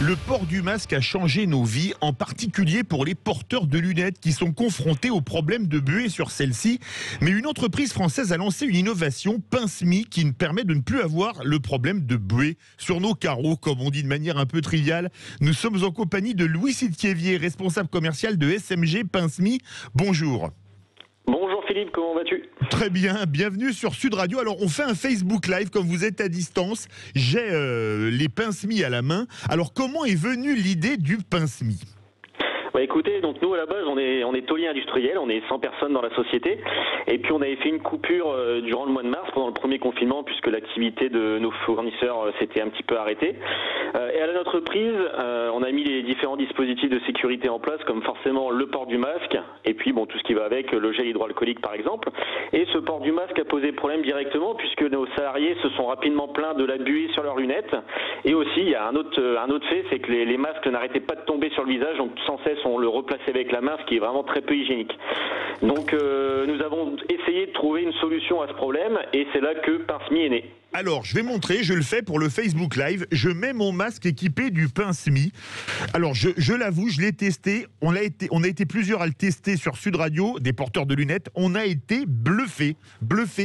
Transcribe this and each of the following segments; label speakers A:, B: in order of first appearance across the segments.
A: Le port du masque a changé nos vies, en particulier pour les porteurs de lunettes qui sont confrontés aux problèmes de buée sur celle-ci. Mais une entreprise française a lancé une innovation, Pince-Me, qui permet de ne plus avoir le problème de buée sur nos carreaux, comme on dit de manière un peu triviale. Nous sommes en compagnie de Louis Sidkievier, responsable commercial de SMG Pince-Me. Bonjour.
B: Bonjour Philippe, comment vas-tu ?
A: Très bien, bienvenue sur Sud Radio. Alors on fait un Facebook Live, comme vous êtes à distance, j'ai les Pince-Me à la main. Alors comment est venue l'idée du Pince-Me ?
B: Bah écoutez, donc nous à la base on est taulier industriel, on est 100 personnes dans la société et puis on avait fait une coupure durant le mois de mars pendant le premier confinement puisque l'activité de nos fournisseurs s'était un petit peu arrêtée. Et à la notre prise, on a mis les différents dispositifs de sécurité en place comme forcément le port du masque et puis bon tout ce qui va avec, le gel hydroalcoolique par exemple. Et ce port du masque a posé problème directement puisque nos salariés se sont rapidement plaints de la buée sur leurs lunettes. Et aussi il y a un autre fait, c'est que les masques n'arrêtaient pas de tomber sur le visage, donc sans cesse on le replaçait avec la main, ce qui est vraiment très peu hygiénique. Donc nous avons essayé de trouver une solution à ce problème et c'est là que Pince-Me est né.
A: Alors, je vais montrer, je le fais pour le Facebook Live. Je mets mon masque équipé du Pince-Me. Alors, je l'avoue, je l'ai testé. On a été plusieurs à le tester sur Sud Radio, des porteurs de lunettes. On a été bluffés.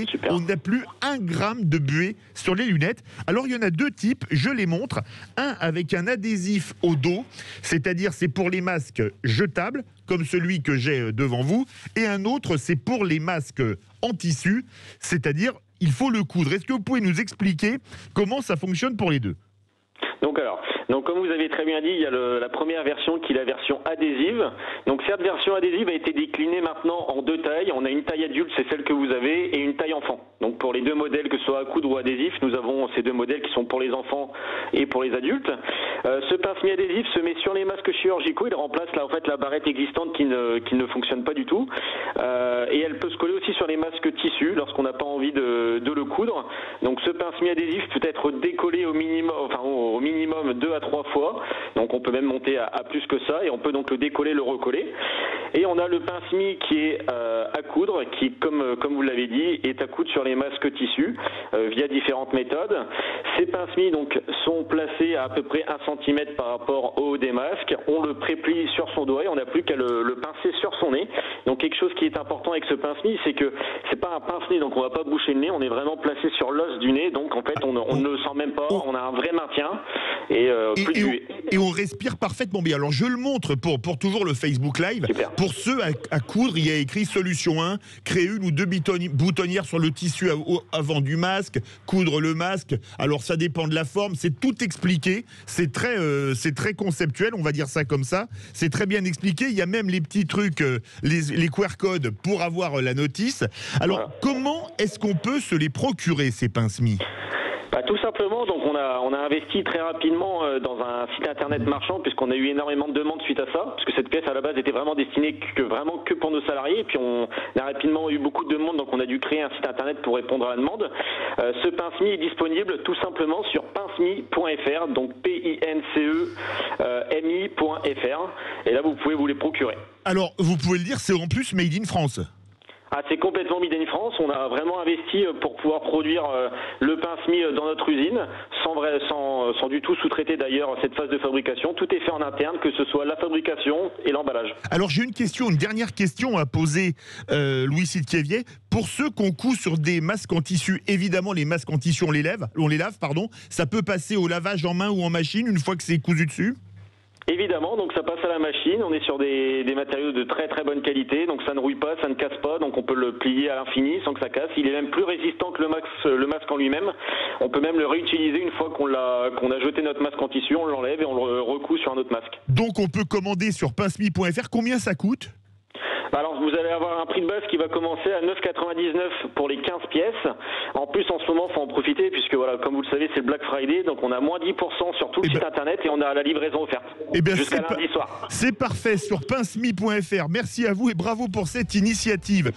B: Super.
A: On n'a plus 1 gramme de buée sur les lunettes. Alors, il y en a 2 types, je les montre. Un avec un adhésif au dos, c'est-à-dire c'est pour les masques jetables, comme celui que j'ai devant vous. Et un autre, c'est pour les masques en tissu, c'est-à-dire il faut le coudre. Est-ce que vous pouvez nous expliquer comment ça fonctionne pour les deux ?
B: Donc comme vous avez très bien dit, il y a la première version qui est la version adhésive. Donc cette version adhésive a été déclinée maintenant en 2 tailles. On a une taille adulte, c'est celle que vous avez, et une taille enfant. Donc pour les 2 modèles, que ce soit à coudre ou adhésif, nous avons ces 2 modèles qui sont pour les enfants et pour les adultes. Ce Pince-Me adhésif se met sur les masques chirurgicaux. Il remplace là en fait la barrette existante qui ne fonctionne pas du tout. Et elle peut se coller aussi sur les masques tissus lorsqu'on n'a pas envie de le coudre. Donc ce Pince-Me adhésif peut être décollé au minimum 2 à 3 fois. Donc on peut même monter à plus que ça et on peut donc le décoller, le recoller. Et on a le Pince-Me qui est à coudre, qui comme vous l'avez dit est à coudre sur les masques tissus via différentes méthodes. Ces Pince-Me donc sont placés à peu près 1 cm par rapport au haut des masques. On le préplie sur son doigt et on n'a plus qu'à le pincer sur son nez. Donc quelque chose qui est important avec ce Pince-Me, c'est que c'est pas un pince-nez, donc on va pas boucher le nez, on est vraiment placé sur l'os du nez, donc en fait on ne le sent même pas, on a un vrai maintien et
A: on respire parfaitement bien. Alors je le montre pour toujours le Facebook Live.
B: Super.
A: Pour ceux à coudre, il y a écrit solution 1, créer 1 ou 2 boutonnières sur le tissu avant du masque, coudre le masque. Alors ça dépend de la forme, c'est tout expliqué, c'est très conceptuel, on va dire ça comme ça. C'est très bien expliqué, il y a même les petits trucs, les QR codes pour avoir la notice. Alors voilà. Comment est-ce qu'on peut se les procurer ces Pince-Me ?
B: Tout simplement, donc on a investi très rapidement dans un site internet marchand puisqu'on a eu énormément de demandes suite à ça, parce que cette pièce à la base était vraiment destinée que pour nos salariés, et puis on a rapidement eu beaucoup de demandes, donc on a dû créer un site internet pour répondre à la demande. Ce Pince-Me est disponible tout simplement sur pinceme.fr, donc pincemi.fr, et là vous pouvez vous les procurer.
A: Alors vous pouvez le dire, c'est en plus made in France.
B: C'est complètement made in France. On a vraiment investi pour pouvoir produire le Pince-Me dans notre usine, sans du tout sous-traiter d'ailleurs cette phase de fabrication. Tout est fait en interne, que ce soit la fabrication et l'emballage.
A: Alors j'ai une dernière question à poser, Louis Sidkievier. Pour ceux qu'on coud sur des masques en tissu, évidemment les masques en tissu on les lave, ça peut passer au lavage en main ou en machine une fois que c'est cousu dessus ?
B: Évidemment, donc ça passe à la machine, on est sur des matériaux de très très bonne qualité, donc ça ne rouille pas, ça ne casse pas, donc on peut le plier à l'infini sans que ça casse. Il est même plus résistant que le masque en lui-même. On peut même le réutiliser une fois qu'on a jeté notre masque en tissu, on l'enlève et on le recoud sur un autre masque.
A: Donc on peut commander sur pinceme.fr, combien ça coûte ?
B: Alors vous allez avoir un prix de base qui va commencer à 9,99 pour les 15 pièces. En plus en ce moment il faut en profiter puisque voilà, comme vous le savez c'est le Black Friday, donc on a moins 10% sur tout le site internet et on a la livraison offerte jusqu'à lundi soir.
A: C'est parfait sur pinceme.fr. Merci à vous et bravo pour cette initiative.